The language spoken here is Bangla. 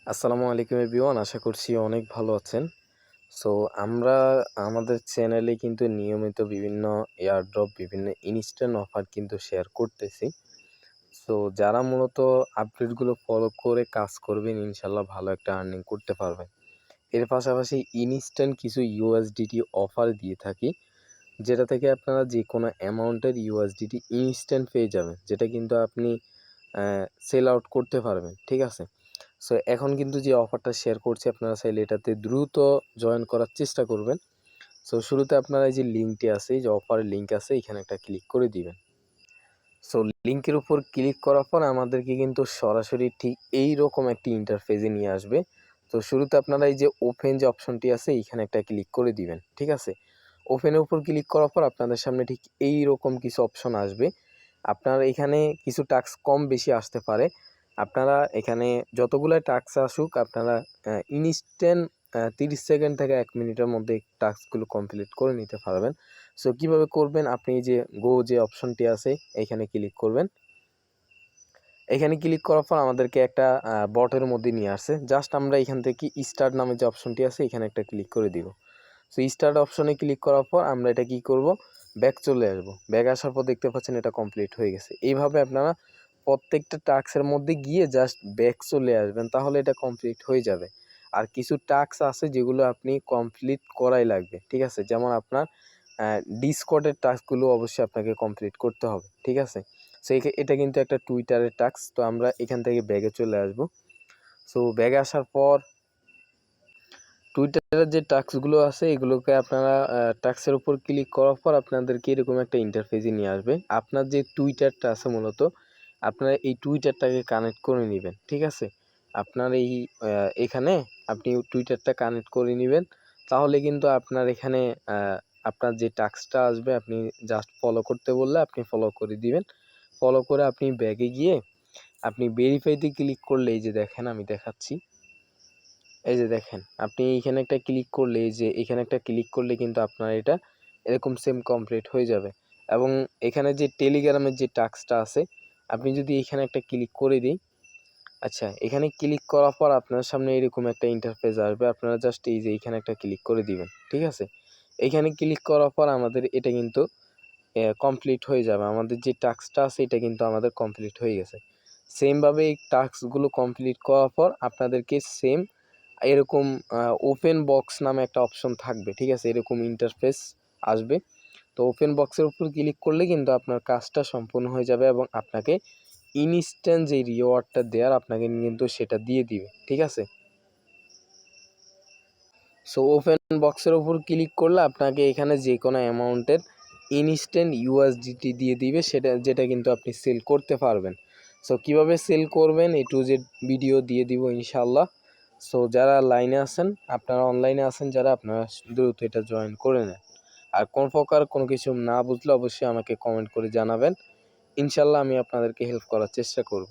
আসসালামু আলাইকুম এভরিওয়ান, আশা করছি অনেক ভালো আছেন। সো আমরা আমাদের চ্যানেলে কিন্তু নিয়মিত বিভিন্ন এয়ারড্রপ, বিভিন্ন ইনস্ট্যান্ট অফার কিন্তু শেয়ার করতেছি। সো যারা মূলত আপডেটগুলো ফলো করে কাজ করবেন, ইনশাল্লাহ ভালো একটা আর্নিং করতে পারবেন। এর পাশাপাশি ইনস্ট্যান্ট কিছু ইউএসডিটি অফার দিয়ে থাকি, যেটা থেকে আপনারা যে কোনো অ্যামাউন্টের ইউএসডিটি ইনস্ট্যান্ট পেয়ে যাবেন, যেটা কিন্তু আপনি সেল আউট করতে পারবেন। ঠিক আছে। সো এখন কিন্তু যে অফারটা শেয়ার করছি, আপনারা চাইলে এটাতে দ্রুত জয়েন করার চেষ্টা করবেন। সো শুরুতে আপনারা এই যে লিঙ্কটি আছে, এই যে অফারের লিঙ্ক আছে, এখানে একটা ক্লিক করে দিবেন। সো লিঙ্কের উপর ক্লিক করার পর আমাদেরকে কিন্তু সরাসরি ঠিক এই রকম একটি ইন্টারফেসে নিয়ে আসবে। তো শুরুতে আপনারা এই যে ওপেন যে অপশনটি আছে, এইখানে একটা ক্লিক করে দিবেন। ঠিক আছে। ওপেনের উপর ক্লিক করার পর আপনাদের সামনে ঠিক এই রকম কিছু অপশন আসবে। আপনার এখানে কিছু টাস্ক কম বেশি আসতে পারে। আপনারা এখানে যতগুলো টাস্ক আসুক, আপনারা ইনস্ট্যান্ট 30 সেকেন্ড থেকে 1 মিনিটের মধ্যে টাস্কগুলো কমপ্লিট করে নিতে পারবেন। সো কীভাবে করবেন, আপনি যে গো যে অপশনটি আছে এখানে ক্লিক করবেন। এখানে ক্লিক করার পর আমাদেরকে একটা বটের মধ্যে নিয়ে আসছে। জাস্ট আমরা এখান থেকে স্টার্ট নামে যে অপশনটি আছে এখানে একটা ক্লিক করে দিব। সো স্টার্ট অপশনে ক্লিক করার পর আমরা এটা কি করব, ব্যাক চলে আসবো। ব্যাক আসার পর দেখতে পাচ্ছেন এটা কমপ্লিট হয়ে গেছে। এইভাবে আপনারা প্রত্যেকটা টাস্কের মধ্যে গিয়ে জাস্ট ব্যাক চলে আসবেন, তাহলে এটা কমপ্লিট হয়ে যাবে। আর কিছু টাস্ক আছে যেগুলো আপনি কমপ্লিট করাই লাগবে। ঠিক আছে। যেমন আপনার ডিসকর্ডের টাস্কগুলো অবশ্যই আপনাকে কমপ্লিট করতে হবে। ঠিক আছে। সো এটা কিন্তু একটা টুইটারের টাস্ক। তো আমরা এখান থেকে ব্যাগে চলে আসব। সো ব্যাগে আসার পর টুইটারের যে টাস্কগুলো আছে এগুলোকে আপনারা টাস্কের উপর ক্লিক করার পর আপনাদেরকে এরকম একটা ইন্টারফেসে নিয়ে আসবে। আপনার যে টুইটারটা আছে মূলত আপনারা এই টুইটারটাকে কানেক্ট করে নেবেন। ঠিক আছে। আপনার এখানে আপনি টুইটারটা কানেক্ট করে নেবেন, তাহলে কিন্তু আপনার এখানে আপনার যে টাস্কটা আসবে আপনি জাস্ট ফলো করতে বললে আপনি ফলো করে দিবেন। ফলো করে আপনি ব্যাগে গিয়ে আপনি ভেরিফাইতে ক্লিক করলে এই যে দেখেন আমি দেখাচ্ছি, এই যে দেখেন আপনি এইখানে একটা ক্লিক করলে, এই যে এখানে একটা ক্লিক করলে কিন্তু আপনার এটা এরকম সেম কমপ্লিট হয়ে যাবে। এবং এখানে যে টেলিগ্রামের যে টাস্কটা আছে আপনি যদি এখানে একটা ক্লিক করে দিই, আচ্ছা এখানে ক্লিক করার পর আপনার সামনে এরকম একটা ইন্টারফেস আসবে। আপনারা জাস্ট এই যে এখানে একটা ক্লিক করে দিবেন। ঠিক আছে। এখানে ক্লিক করার পর আমাদের এটা কিন্তু কমপ্লিট হয়ে যাবে। আমাদের যে টাস্কটা আছে এটা কিন্তু আমাদের কমপ্লিট হয়ে গেছে। সেমভাবে এই টাস্কগুলো কমপ্লিট করার পর আপনাদেরকে সেম এরকম ওপেন বক্স নামে একটা অপশন থাকবে। ঠিক আছে। এরকম ইন্টারফেস আসবে। তো ওপেন বক্সের উপর ক্লিক করলে কিন্তু আপনার কাজটা সম্পূর্ণ হয়ে যাবে এবং আপনাকে ইনস্ট্যান্ট যে রিওয়ার্ডটা দেওয়ার আপনাকে কিন্তু সেটা দিয়ে দিবে। ঠিক আছে। সো ওপেন বক্সের উপর ক্লিক করলে আপনাকে এখানে যে কোনো অ্যামাউন্টের ইনস্ট্যান্ট ইউএসডিটি দিয়ে দিবে, যেটা কিন্তু আপনি সেল করতে পারবেন। সো কিভাবে সেল করবেন এ টু জেড ভিডিও দিয়ে দিব ইনশাল্লাহ। সো যারা লাইনে আছেন, আপনারা অনলাইনে আছেন যারা, আপনারা দ্রুত এটা জয়েন করে নেন। আর কোন প্রকার কোনো কিছু না বুঝলে অবশ্যই আমাকে কমেন্ট করে জানাবেন। ইনশাল্লাহ আমি আপনাদেরকে হেল্প করার চেষ্টা করব।